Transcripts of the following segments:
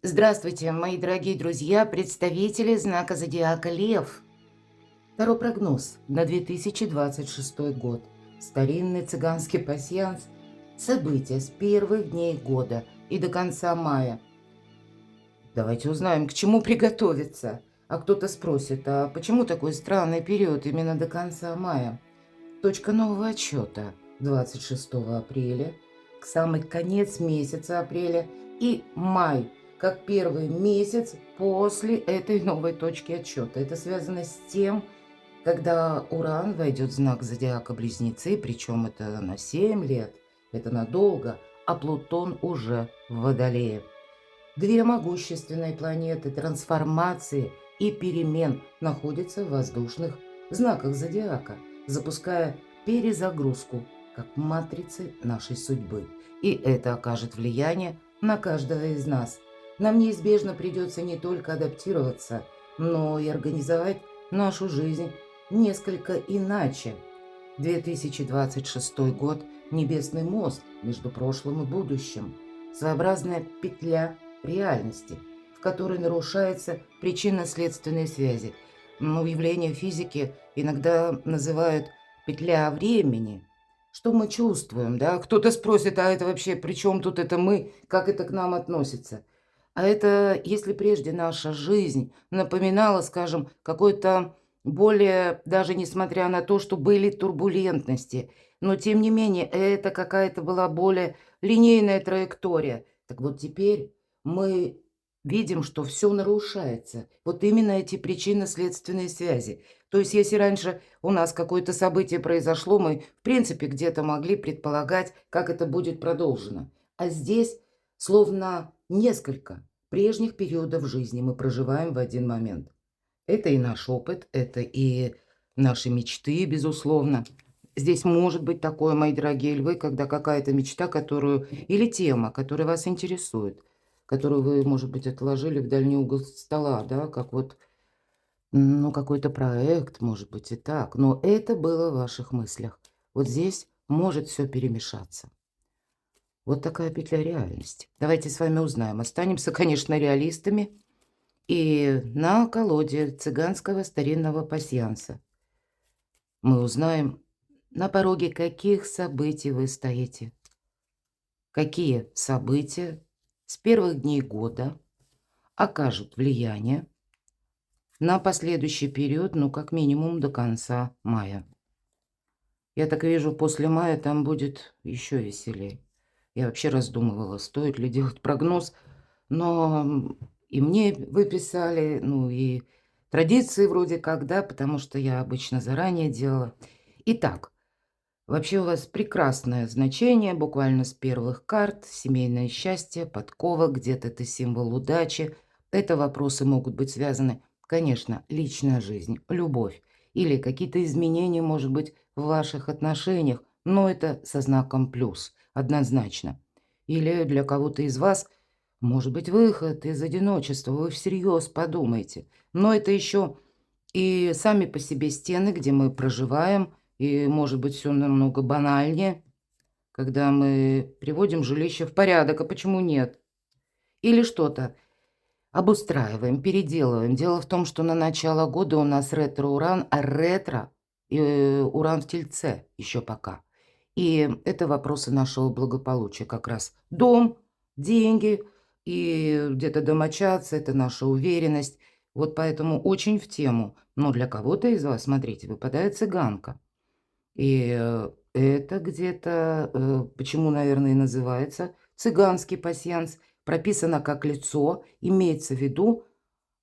Здравствуйте, мои дорогие друзья, представители знака зодиака Лев. Второй прогноз на 2026 год. Старинный цыганский пасьянс. События с первых дней года и до конца мая. Давайте узнаем, к чему приготовиться. А кто-то спросит, а почему такой странный период именно до конца мая? Точка нового отсчета 26 апреля, к самый конец месяца апреля и май, как первый месяц после этой новой точки отсчета. Это связано с тем, когда Уран войдет в знак зодиака Близнецы, причем это на 7 лет, это надолго, а Плутон уже в Водолее. Две могущественные планеты трансформации и перемен находятся в воздушных знаках зодиака, запуская перезагрузку как матрицы нашей судьбы. И это окажет влияние на каждого из нас. Нам неизбежно придется не только адаптироваться, но и организовать нашу жизнь несколько иначе. 2026 год – небесный мост между прошлым и будущим, своеобразная петля реальности, в которой нарушаются причинно-следственные связи. Явление физики иногда называют петля времени. Что мы чувствуем, да? Кто-то спросит, а это вообще при чем тут это мы, как это к нам относится? А это если прежде наша жизнь напоминала, скажем, какой-то более, даже несмотря на то, что были турбулентности, но тем не менее это какая-то была более линейная траектория. Так вот теперь мы видим, что все нарушается. Вот именно эти причинно-следственные связи. То есть если раньше у нас какое-то событие произошло, мы в принципе где-то могли предполагать, как это будет продолжено. А здесь словно несколько прежних периодов жизни мы проживаем в один момент. Это и наш опыт, это и наши мечты, безусловно. Здесь может быть такое, мои дорогие львы, когда какая-то мечта, которую или тема, которая вас интересует, которую вы, может быть, отложили в дальний угол стола, да, как вот, какой-то проект, может быть, и так. Но это было в ваших мыслях. Вот здесь может все перемешаться. Вот такая петля реальности. Давайте с вами узнаем. Останемся, конечно, реалистами. И на колоде цыганского старинного пасьянса мы узнаем, на пороге каких событий вы стоите, какие события с первых дней года окажут влияние на последующий период, как минимум до конца мая. Я так вижу, после мая там будет еще веселее. Я вообще раздумывала, стоит ли делать прогноз, но и мне выписали, и традиции вроде как, да, потому что я обычно заранее делала. Итак, вообще у вас прекрасное значение, буквально с первых карт, семейное счастье, подкова, где-то это символ удачи. Это вопросы могут быть связаны, конечно, личная жизнь, любовь или какие-то изменения, может быть, в ваших отношениях, но это со знаком плюс, однозначно. Или для кого-то из вас, может быть, выход из одиночества, вы всерьез подумайте. Но это еще и сами по себе стены, где мы проживаем, и, может быть, все намного банальнее, когда мы приводим жилище в порядок, а почему нет? Или что-то обустраиваем, переделываем. Дело в том, что на начало года у нас ретро-уран, а ретро уран в Тельце еще пока. И это вопросы нашего благополучия как раз. Дом, деньги и где-то домочадцы – это наша уверенность. Вот поэтому очень в тему. Но для кого-то из вас, смотрите, выпадает цыганка. И это где-то, почему, наверное, и называется цыганский пасьянс, прописано как лицо, имеется в виду,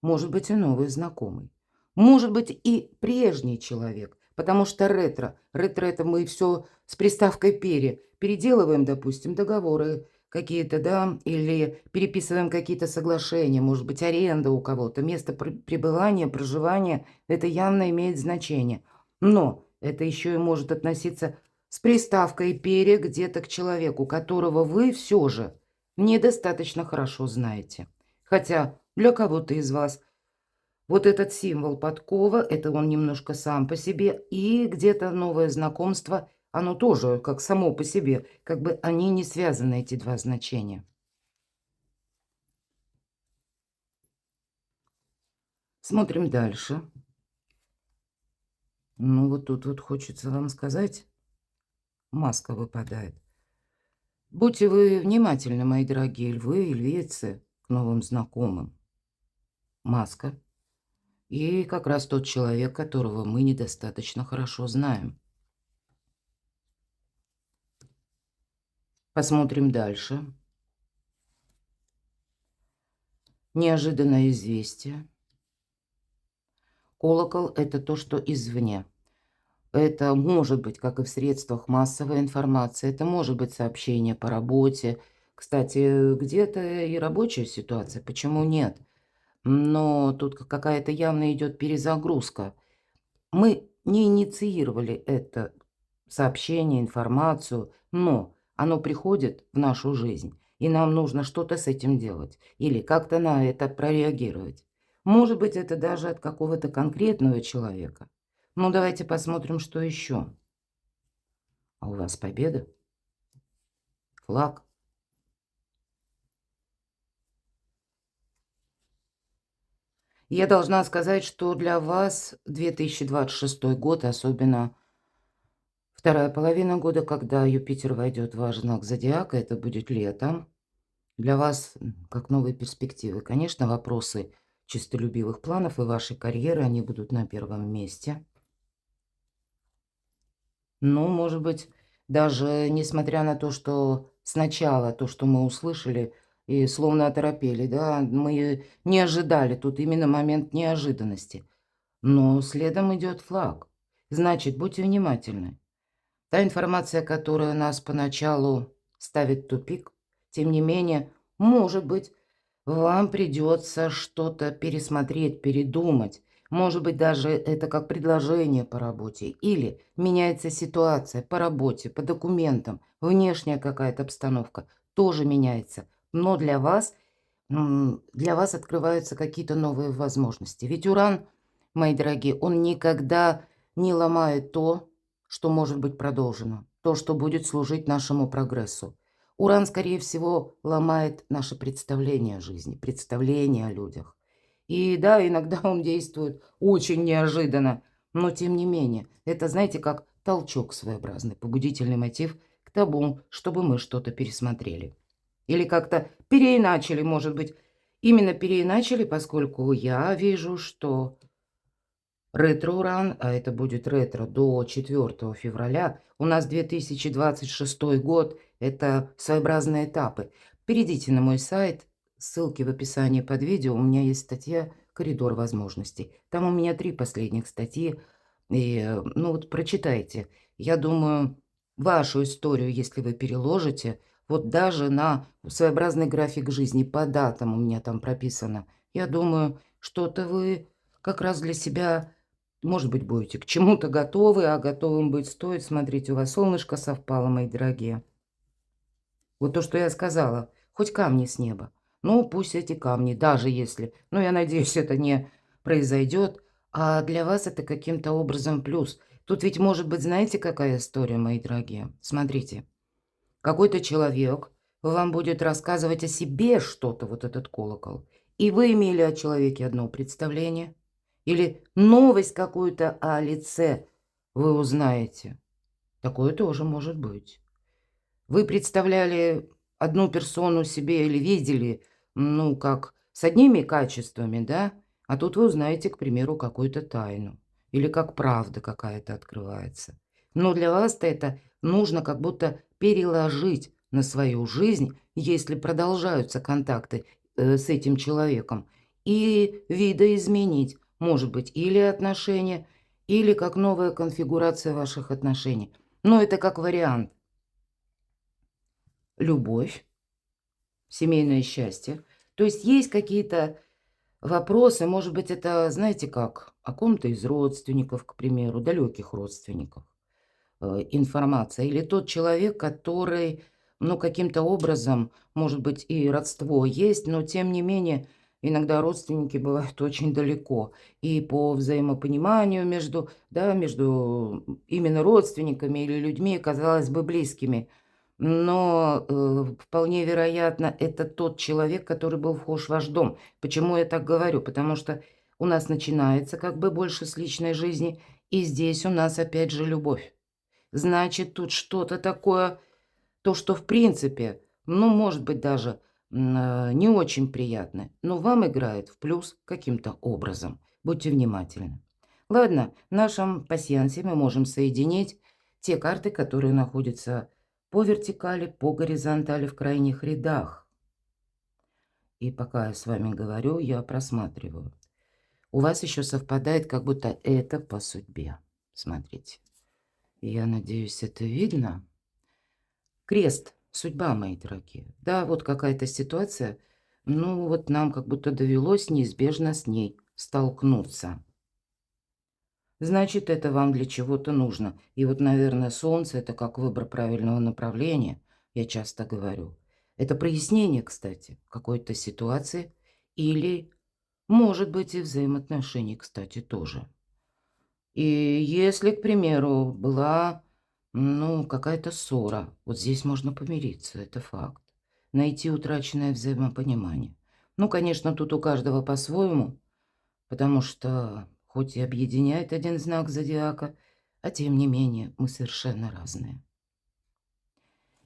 может быть, и новый знакомый. Может быть, и прежний человек, потому что ретро это мы все с приставкой переделываем, допустим, договоры какие-то, да, или переписываем какие-то соглашения, может быть, аренда у кого-то, место пребывания, проживания, это явно имеет значение. Но это еще и может относиться с приставкой где-то к человеку, которого вы все же недостаточно хорошо знаете. Хотя для кого-то из вас вот этот символ подкова – это он немножко сам по себе, и где-то новое знакомство, оно тоже как само по себе, как бы они не связаны, эти два значения. Смотрим дальше. Ну, вот тут вот хочется вам сказать, маска выпадает. Будьте вы внимательны, мои дорогие львы и львицы, к новым знакомым. Маска. И как раз тот человек, которого мы недостаточно хорошо знаем. Посмотрим дальше. Неожиданное известие. Колокол – это то, что извне. Это может быть, как и в средствах массовой информации, это может быть сообщение по работе. Кстати, где-то и рабочая ситуация, почему нет? Но тут какая-то явно идет перезагрузка. Мы не инициировали это сообщение, информацию, но оно приходит в нашу жизнь, и нам нужно что-то с этим делать или как-то на это прореагировать. Может быть, это даже от какого-то конкретного человека. Ну, давайте посмотрим, что еще. А у вас победа? Флаг? Я должна сказать, что для вас 2026 год, особенно вторая половина года, когда Юпитер войдет в ваш знак зодиака, это будет летом. Для вас как новые перспективы. Конечно, вопросы чистолюбивых планов и вашей карьеры, они будут на первом месте. Но, может быть, даже несмотря на то, что сначала то, что мы услышали, и словно оторопели, да, мы не ожидали, тут именно момент неожиданности. Но следом идет флаг. Значит, будьте внимательны. Та информация, которая нас поначалу ставит в тупик, тем не менее, может быть, вам придется что-то пересмотреть, передумать. Может быть, даже это как предложение по работе. Или меняется ситуация по работе, по документам, внешняя какая-то обстановка тоже меняется. Но для вас открываются какие-то новые возможности. Ведь Уран, мои дорогие, он никогда не ломает то, что может быть продолжено, то, что будет служить нашему прогрессу. Уран, скорее всего, ломает наше представление о жизни, представление о людях. И да, иногда он действует очень неожиданно, но тем не менее, это, знаете, как толчок своеобразный, побудительный мотив к тому, чтобы мы что-то пересмотрели. Или как-то переиначили, может быть. Именно переиначили, поскольку я вижу, что ретро-уран, а это будет ретро до 4 февраля, у нас 2026 год, это своеобразные этапы. Перейдите на мой сайт, ссылки в описании под видео, у меня есть статья «Коридор возможностей». Там у меня 3 последних статьи, и, ну вот прочитайте. Я думаю, вашу историю, если вы переложите, вот даже на своеобразный график жизни по датам у меня там прописано, я думаю, что-то вы как раз для себя, может быть, будете к чему-то готовы, а готовым быть стоит. Смотрите, у вас солнышко совпало, мои дорогие. Вот то, что я сказала, хоть камни с неба. Ну, пусть эти камни, даже если, ну, я надеюсь, это не произойдет, а для вас это каким-то образом плюс. Тут ведь может быть, знаете, какая история, мои дорогие? Смотрите, какой-то человек вам будет рассказывать о себе что-то, вот этот колокол, и вы имели о человеке одно представление, или новость какую-то о лице вы узнаете. Такое тоже может быть. Вы представляли одну персону себе или видели, ну, как с одними качествами, да, а тут вы узнаете, к примеру, какую-то тайну или как правда какая-то открывается. Но для вас-то это нужно как будто переложить на свою жизнь, если продолжаются контакты с этим человеком, и видоизменить, может быть, или отношения, или как новая конфигурация ваших отношений. Но это как вариант. Любовь, семейное счастье. То есть есть какие-то вопросы, может быть, это, знаете как, о ком-то из родственников, к примеру, далеких родственников, информация. Или тот человек, который, ну, каким-то образом, может быть, и родство есть, но тем не менее, иногда родственники бывают очень далеко. И по взаимопониманию между, да, между именно родственниками или людьми, казалось бы, близкими. Но вполне вероятно, это тот человек, который был вхож в ваш дом. Почему я так говорю? Потому что у нас начинается как бы больше с личной жизни, и здесь у нас опять же любовь. Значит, тут что-то такое, то, что в принципе, ну, может быть, даже не очень приятное, но вам играет в плюс каким-то образом. Будьте внимательны. Ладно, в нашем пасьянсе мы можем соединить те карты, которые находятся по вертикали, по горизонтали в крайних рядах. И пока я с вами говорю, я просматриваю. У вас еще совпадает, как будто это по судьбе. Смотрите. Я надеюсь, это видно. Крест, судьба, мои дорогие. Да, вот какая-то ситуация, ну вот нам как будто довелось неизбежно с ней столкнуться. Значит, это вам для чего-то нужно. И вот, наверное, солнце– это как выбор правильного направления, я часто говорю. Это прояснение, кстати, какой-то ситуации или, может быть, и взаимоотношений, кстати, тоже. И если, к примеру, была, ну, какая-то ссора, вот здесь можно помириться, это факт. Найти утраченное взаимопонимание. Ну, конечно, тут у каждого по-своему, потому что хоть и объединяет один знак зодиака, а тем не менее мы совершенно разные.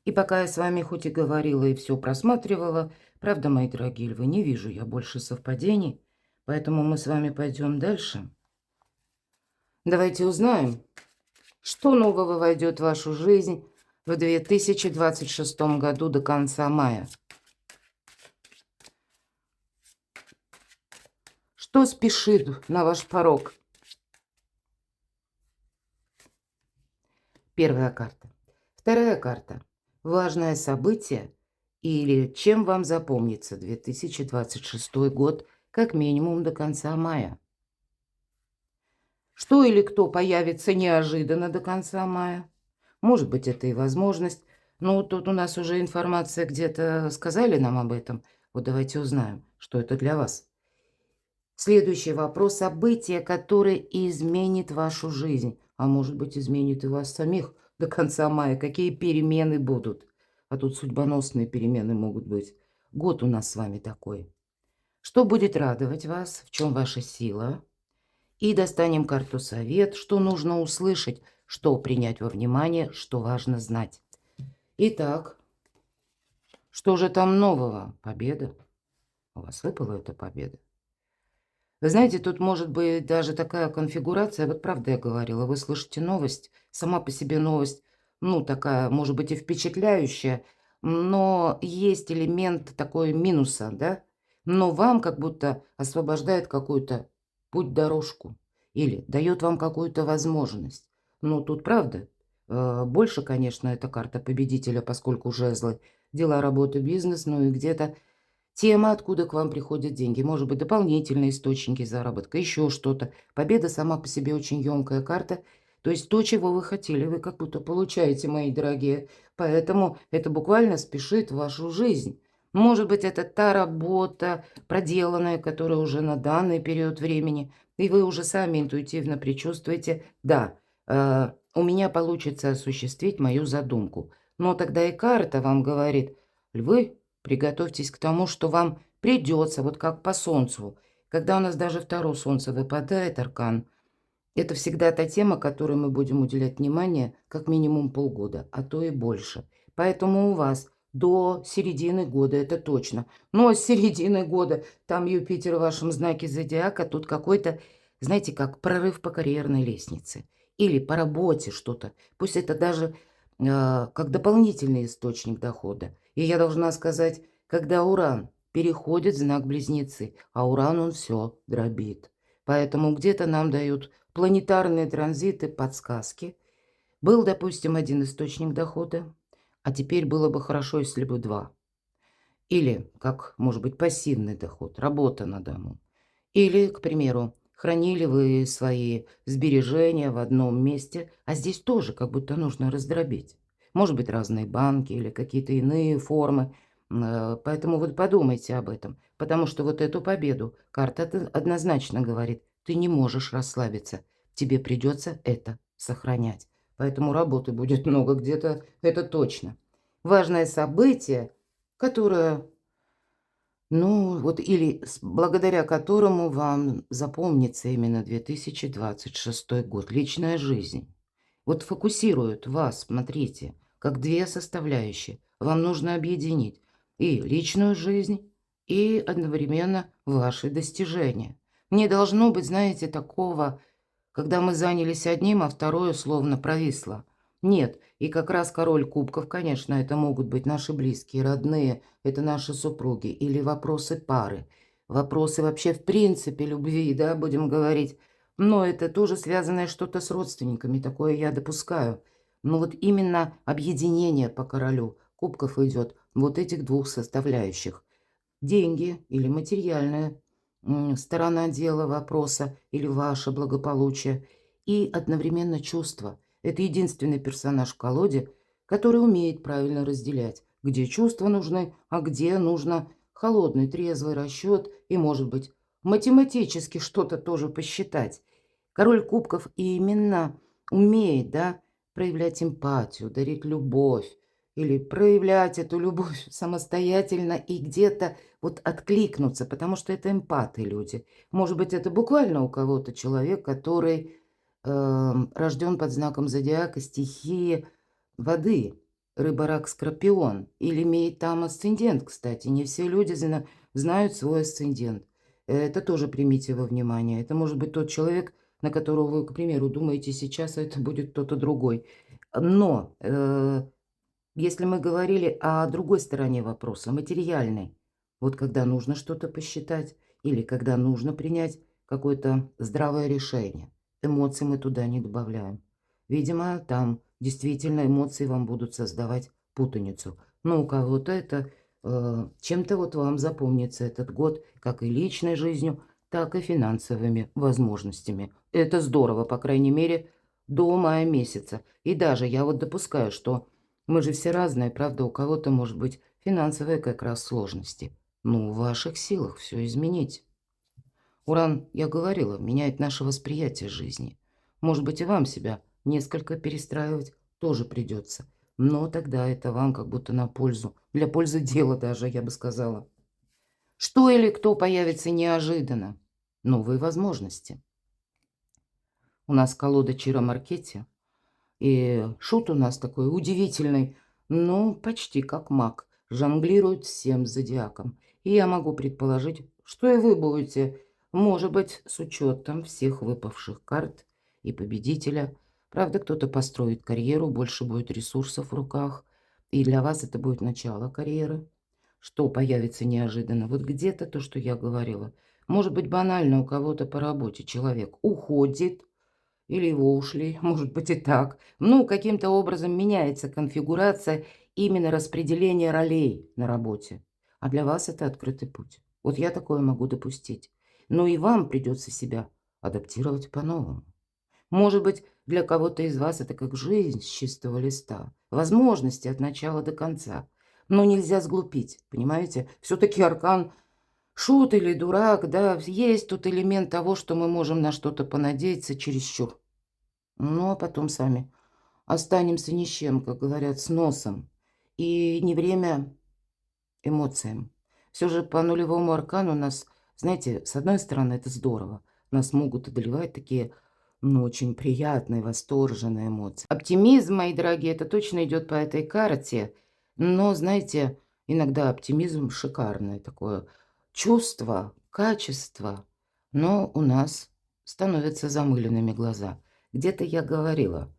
И пока я с вами хоть и говорила и все просматривала, правда, мои дорогие львы, не вижу я больше совпадений, поэтому мы с вами пойдем дальше. Давайте узнаем, что нового войдет в вашу жизнь в 2026 году до конца мая. Что спешит на ваш порог? Первая карта. Вторая карта. Важное событие или чем вам запомнится 2026 год как минимум до конца мая. Что или кто появится неожиданно до конца мая? Может быть, это и возможность. Ну, тут у нас уже информация где-то сказали нам об этом. Вот давайте узнаем, что это для вас. Следующий вопрос. Событие, которое изменит вашу жизнь. А может быть, изменит и вас самих до конца мая. Какие перемены будут? А тут судьбоносные перемены могут быть. Год у нас с вами такой. Что будет радовать вас? В чем ваша сила? И достанем карту совет. Что нужно услышать? Что принять во внимание? Что важно знать? Итак, что же там нового? Победа. У вас выпала эта победа. Вы знаете, тут может быть даже такая конфигурация, вот правда я говорила, вы слышите новость, сама по себе новость, ну, такая, может быть, и впечатляющая, но есть элемент такой минуса, да? Но вам как будто освобождает какую-то путь-дорожку или дает вам какую-то возможность. Ну, тут правда, больше, конечно, эта карта победителя, поскольку жезлы, дела, работа, бизнес, ну и где-то тема, откуда к вам приходят деньги. Может быть, дополнительные источники заработка, еще что-то. Победа сама по себе очень емкая карта. То есть то, чего вы хотели, вы как будто получаете, мои дорогие. Поэтому это буквально спешит в вашу жизнь. Может быть, это та работа, проделанная, которая уже на данный период времени, и вы уже сами интуитивно предчувствуете, да, у меня получится осуществить мою задумку. Но тогда и карта вам говорит, львы, приготовьтесь к тому, что вам придется, вот как по солнцу. Когда у нас даже второе солнце выпадает, аркан, это всегда та тема, которой мы будем уделять внимание как минимум полгода, а то и больше. Поэтому у вас до середины года, это точно. Но с середины года там Юпитер в вашем знаке зодиака, тут какой-то, знаете, как прорыв по карьерной лестнице. Или по работе что-то. Пусть это даже как дополнительный источник дохода. И я должна сказать, когда Уран переходит в знак Близнецы, а Уран он все дробит. Поэтому где-то нам дают планетарные транзиты, подсказки. Был, допустим, один источник дохода, а теперь было бы хорошо, если бы два. Или, как, может быть, пассивный доход, работа на дому. Или, к примеру, хранили вы свои сбережения в одном месте, а здесь тоже как будто нужно раздробить. Может быть, разные банки или какие-то иные формы. Поэтому вот подумайте об этом, потому что вот эту победу карта однозначно говорит, ты не можешь расслабиться, тебе придется это сохранять. Поэтому работы будет много где-то, это точно. Важное событие, которое Ну, вот или благодаря которому вам запомнится именно 2026 год, личная жизнь. Вот фокусирует вас, смотрите, как две составляющие. Вам нужно объединить и личную жизнь, и одновременно ваши достижения. Не должно быть, знаете, такого, когда мы занялись одним, а второе словно провисло. Нет, и как раз король кубков, конечно, это могут быть наши близкие, родные, это наши супруги или вопросы пары, вопросы вообще в принципе любви, да, будем говорить. Но это тоже связанное что-то с родственниками, такое я допускаю. Но вот именно объединение по королю кубков идет вот этих двух составляющих. Деньги или материальная сторона дела вопроса или ваше благополучие и одновременно чувства. Это единственный персонаж в колоде, который умеет правильно разделять, где чувства нужны, а где нужно холодный, трезвый расчет и, может быть, математически что-то тоже посчитать. Король кубков именно умеет, да, проявлять эмпатию, дарить любовь или проявлять эту любовь самостоятельно и где-то вот откликнуться, потому что это эмпаты люди. Может быть, это буквально у кого-то человек, который рожден под знаком зодиака стихии воды, рыба, рак, скорпион, или имеет там асцендент, кстати. Не все люди знают свой асцендент. Это тоже примите во внимание. Это может быть тот человек, на которого вы, к примеру, думаете сейчас, а это будет кто-то другой. Но если мы говорили о другой стороне вопроса, материальной, вот когда нужно что-то посчитать или когда нужно принять какое-то здравое решение, эмоции мы туда не добавляем. Видимо, там действительно эмоции вам будут создавать путаницу. Но у кого-то это чем-то вот вам запомнится этот год, как и личной жизнью, так и финансовыми возможностями. Это здорово, по крайней мере, до мая месяца. И даже я вот допускаю, что мы же все разные, правда? У кого-то, может быть, финансовые как раз сложности. Ну, в ваших силах все изменить. Уран, я говорила, меняет наше восприятие жизни. Может быть, и вам себя несколько перестраивать тоже придется. Но тогда это вам как будто на пользу. Для пользы дела даже, я бы сказала. Что или кто появится неожиданно? Новые возможности. У нас колода Чиро Маркетти. И шут у нас такой удивительный, но почти как маг, жонглирует всем зодиаком. И я могу предположить, что и вы будете, может быть, с учетом всех выпавших карт и победителя. Правда, кто-то построит карьеру, больше будет ресурсов в руках, и для вас это будет начало карьеры. Что появится неожиданно? Вот где-то то, что я говорила. Может быть, банально у кого-то по работе человек уходит, или его ушли, может быть и так. Ну, каким-то образом меняется конфигурация именно распределения ролей на работе. А для вас это открытый путь. Вот я такое могу допустить. Но и вам придется себя адаптировать по-новому. Может быть, для кого-то из вас это как жизнь с чистого листа. Возможности от начала до конца. Но нельзя сглупить, понимаете? Все-таки аркан шут или дурак, да, есть тут элемент того, что мы можем на что-то понадеяться чересчур. Ну, а потом сами останемся ни с чем, как говорят, с носом. И не время эмоциям. Все же по нулевому аркану нас, знаете, с одной стороны, это здорово. Нас могут одолевать такие, ну, очень приятные, восторженные эмоции. Оптимизм, мои дорогие, это точно идет по этой карте. Но, знаете, иногда оптимизм шикарное такое чувство, качество. Но у нас становятся замыленными глаза. Где-то я говорила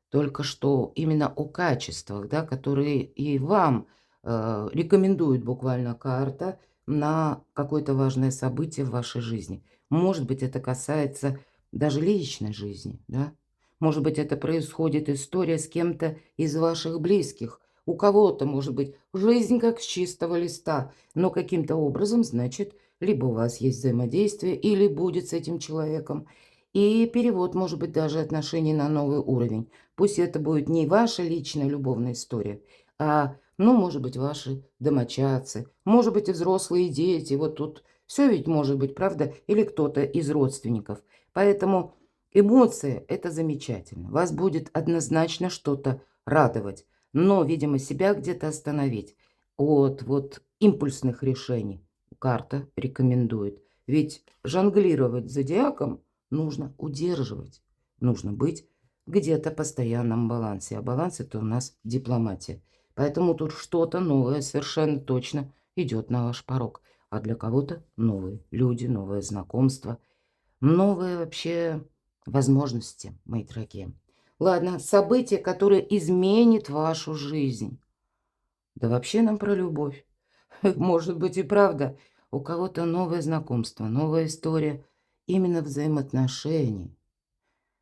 только что именно о качествах, да, которые и вам рекомендует буквально карта на какое-то важное событие в вашей жизни. Может быть, это касается даже личной жизни, да? Может быть, это происходит история с кем-то из ваших близких. У кого-то, может быть, жизнь как с чистого листа, но каким-то образом, значит, либо у вас есть взаимодействие, или будет с этим человеком. И перевод, может быть, даже отношений на новый уровень. Пусть это будет не ваша личная любовная история, а, ну, может быть, ваши домочадцы, может быть, и взрослые дети. Вот тут все ведь может быть, правда? Или кто-то из родственников. Поэтому эмоции– это замечательно. Вас будет однозначно что-то радовать. Но, видимо, себя где-то остановить от вот импульсных решений. карта рекомендует. Ведь жонглировать зодиаком нужно удерживать, нужно быть где-то в постоянном балансе. А баланс — это у нас дипломатия. Поэтому тут что-то новое совершенно точно идет на ваш порог. А для кого-то новые люди, новое знакомство, новые вообще возможности, мои дорогие. Ладно, событие, которое изменит вашу жизнь. Да вообще нам про любовь. Может быть и правда, у кого-то новое знакомство, новая история именно взаимоотношений.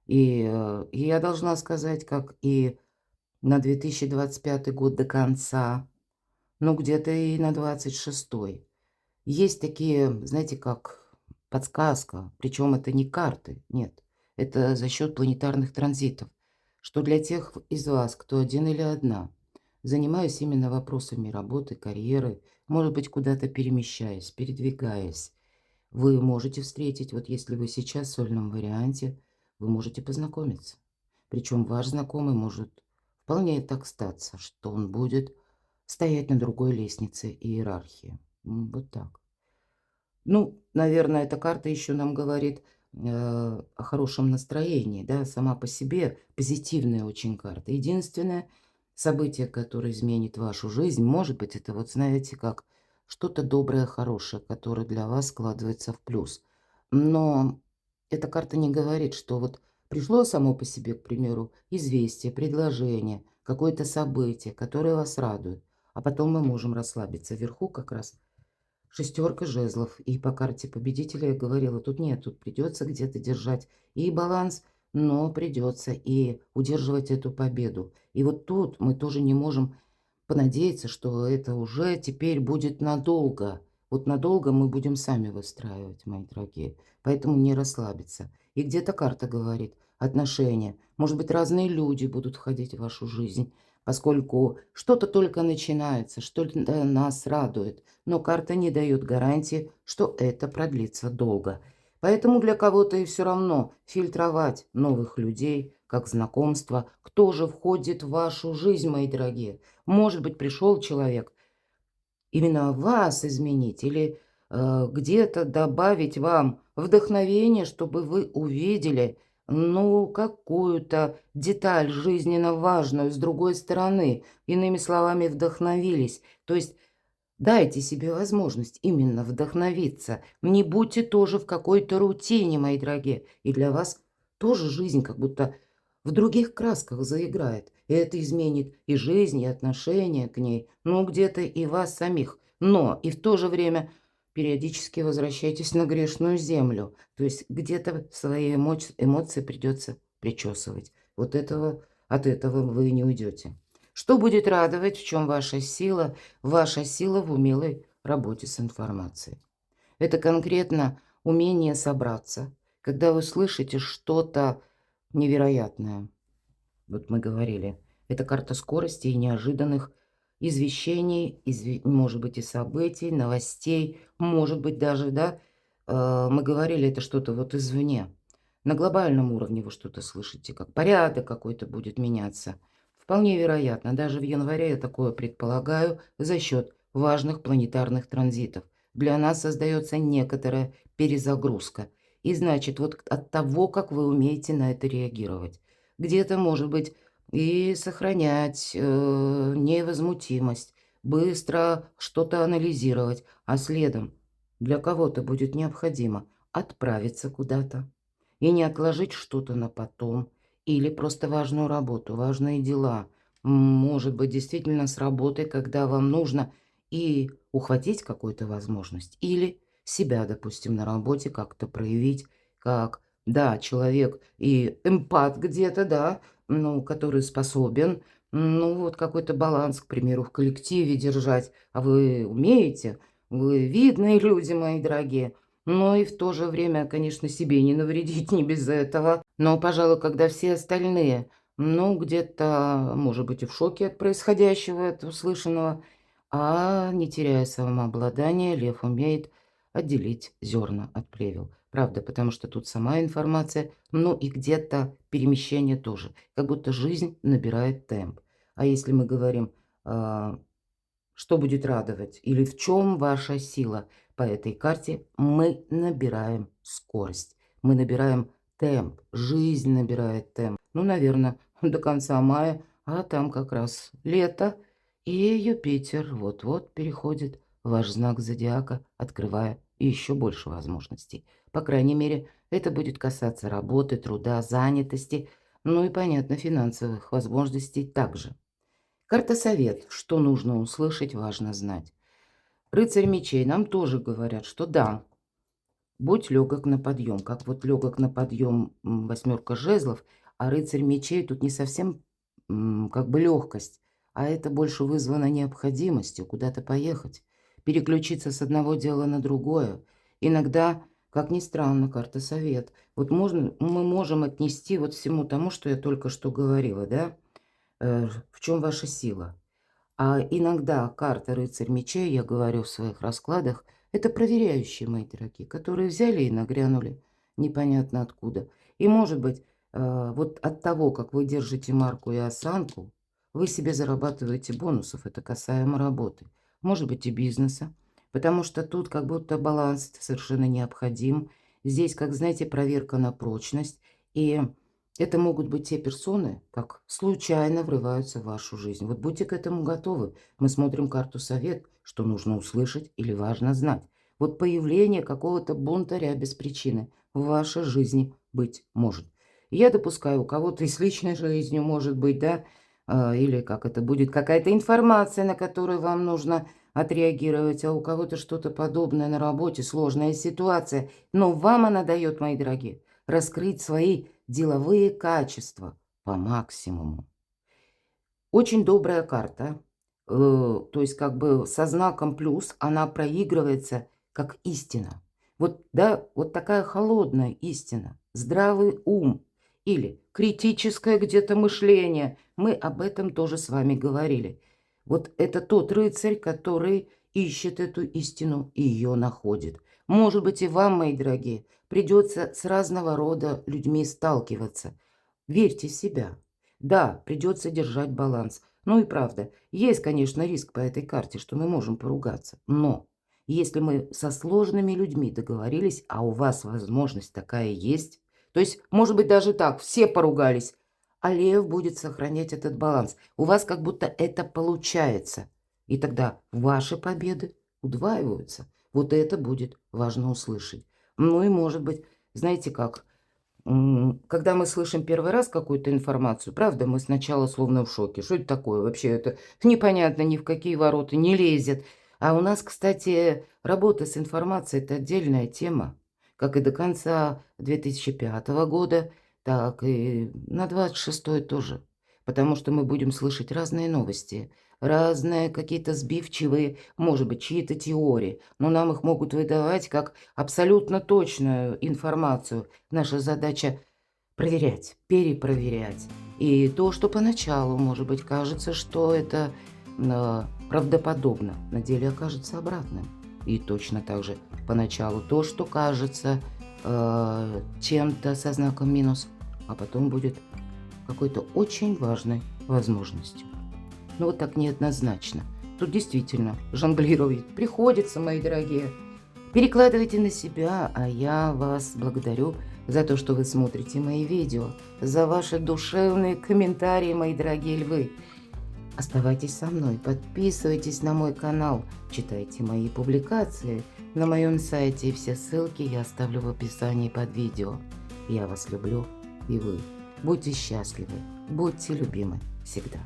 И я должна сказать, как и на 2025 год до конца, ну где-то и на 26-й. Есть такие, знаете, как подсказка, причем это не карты, нет, это за счет планетарных транзитов, что для тех из вас, кто один или одна, занимаюсь именно вопросами работы, карьеры, может быть, куда-то перемещаясь, передвигаясь, вы можете встретить, вот если вы сейчас в сольном варианте, вы можете познакомиться. Причем ваш знакомый может вполне так статься, что он будет стоять на другой лестнице иерархии. Вот так. Ну, наверное, эта карта еще нам говорит о хорошем настроении, да, сама по себе позитивная очень карта. Единственное событие, которое изменит вашу жизнь, может быть, это вот, знаете, как что-то доброе, хорошее, которое для вас складывается в плюс. Но эта карта не говорит, что вот пришло само по себе, к примеру, известие, предложение, какое-то событие, которое вас радует, а потом мы можем расслабиться. Вверху как раз шестерка жезлов. И по карте победителя я говорила, тут нет, тут придется где-то держать и баланс, но придется и удерживать эту победу. И вот тут мы тоже не можем понадеяться, что это уже теперь будет надолго. Вот надолго мы будем сами выстраивать, мои дорогие. Поэтому не расслабиться. И где-то карта говорит, отношения. Может быть, разные люди будут входить в вашу жизнь, поскольку что-то только начинается, что-то нас радует, но карта не дает гарантии, что это продлится долго. Поэтому для кого-то и все равно фильтровать новых людей, как знакомство, кто же входит в вашу жизнь, мои дорогие. Может быть, пришел человек именно вас изменить или где-то добавить вам вдохновение, чтобы вы увидели, ну, какую-то деталь жизненно важную с другой стороны. Иными словами, вдохновились. То есть дайте себе возможность именно вдохновиться. Не будьте тоже в какой-то рутине, мои дорогие. И для вас тоже жизнь как будто в других красках заиграет. И это изменит и жизнь, и отношение к ней, ну, где-то и вас самих. Но и в то же время периодически возвращайтесь на грешную землю. То есть где-то свои эмоции придется причесывать. Вот этого, от этого вы не уйдете. Что будет радовать, в чем ваша сила? Ваша сила в умелой работе с информацией. Это конкретно умение собраться, когда вы слышите что-то невероятное. Вот мы говорили, это карта скорости и неожиданных извещений, может быть, и событий, новостей, может быть, даже, да, мы говорили, это что-то вот извне. На глобальном уровне вы что-то слышите, как порядок какой-то будет меняться. Вполне вероятно, даже в январе я такое предполагаю, за счет важных планетарных транзитов. Для нас создается некоторая перезагрузка. И значит, вот от того, как вы умеете на это реагировать. Где-то, может быть, и сохранять невозмутимость, быстро что-то анализировать, а следом для кого-то будет необходимо отправиться куда-то и не отложить что-то на потом или просто важную работу, важные дела. Может быть, действительно с работой, когда вам нужно и ухватить какую-то возможность, или себя, допустим, на работе как-то проявить, как, да, человек и эмпат где-то, да, ну, который способен, ну, вот какой-то баланс, к примеру, в коллективе держать. А вы умеете? Вы видные люди, мои дорогие. Но и в то же время, конечно, себе не навредить не без этого. Но, пожалуй, когда все остальные, ну, где-то, может быть, и в шоке от происходящего, от услышанного, а не теряя самообладания, лев умеет отделить зерна от плевел. Правда, потому что тут сама информация, ну и где-то перемещение тоже. Как будто жизнь набирает темп. А если мы говорим, что будет радовать или в чем ваша сила? по этой карте мы набираем скорость, мы набираем темп, жизнь набирает темп. Ну, наверное, до конца мая, а там как раз лето, и Юпитер вот-вот переходит в ваш знак зодиака, открывая еще больше возможностей. По крайней мере, это будет касаться работы, труда, занятости, ну и, понятно, финансовых возможностей также. Карта совет. Что нужно услышать, важно знать. Рыцарь мечей нам тоже говорят, что да, будь легок на подъем. Как вот легок на подъем восьмерка жезлов, а рыцарь мечей тут не совсем как бы легкость, а это больше вызвано необходимостью куда-то поехать, переключиться с одного дела на другое. Иногда, как ни странно, карта совет. Вот мы можем отнести вот всему тому, что я только что говорила, да? В чем ваша сила? А иногда карта рыцарь мечей, я говорю в своих раскладах, это проверяющие, мои дорогие, которые взяли и нагрянули непонятно откуда. И, может быть, вот от того, как вы держите марку и осанку, вы себе зарабатываете бонусов, это касаемо работы. Может быть, и бизнеса, потому что тут как будто баланс совершенно необходим. Здесь, как знаете, проверка на прочность. И это могут быть те персоны, как случайно врываются в вашу жизнь. Вот будьте к этому готовы. Мы смотрим карту совет, что нужно услышать или важно знать. Вот появление какого-то бунтаря без причины в вашей жизни быть может. Я допускаю, у кого-то и с личной жизнью может быть, да, или как это будет, какая-то информация, на которую вам нужно отреагировать, а у кого-то что-то подобное на работе, сложная ситуация. Но вам она дает, мои дорогие, раскрыть свои деловые качества по максимуму. Очень добрая карта, то есть как бы со знаком плюс она проигрывается как истина. Вот, да, вот такая холодная истина, здравый ум или критическое где-то мышление. Мы об этом тоже с вами говорили. Вот это тот рыцарь, который ищет эту истину и ее находит. Может быть, и вам, мои дорогие, придется с разного рода людьми сталкиваться. Верьте в себя. Да, придется держать баланс. Ну и правда, есть, конечно, риск по этой карте, что мы можем поругаться. Но если мы со сложными людьми договорились, а у вас возможность такая есть, то есть, может быть, даже так, все поругались, а лев будет сохранять этот баланс. У вас как будто это получается. И тогда ваши победы удваиваются. Вот это будет важно услышать. Ну и, может быть, знаете как, когда мы слышим первый раз какую-то информацию, правда, мы сначала словно в шоке. Что это такое? Вообще это непонятно, ни в какие ворота не лезет. А у нас, кстати, работа с информацией – это отдельная тема. Как и до конца 2005 года, так и на 26-й тоже. Потому что мы будем слышать разные новости, разные какие-то сбивчивые, может быть, чьи-то теории. Но нам их могут выдавать как абсолютно точную информацию. Наша задача проверять, перепроверять. И то, что поначалу, может быть, кажется, что это правдоподобно, на деле окажется обратным. И точно так же поначалу то, что кажется чем-то со знаком минус, а потом будет какой-то очень важной возможностью. Но вот так неоднозначно. Тут действительно жонглировать приходится, мои дорогие. Перекладывайте на себя, а я вас благодарю за то, что вы смотрите мои видео, за ваши душевные комментарии, мои дорогие львы. Оставайтесь со мной, подписывайтесь на мой канал, читайте мои публикации на моем сайте, и все ссылки я оставлю в описании под видео. Я вас люблю, и вы будьте счастливы, будьте любимы всегда.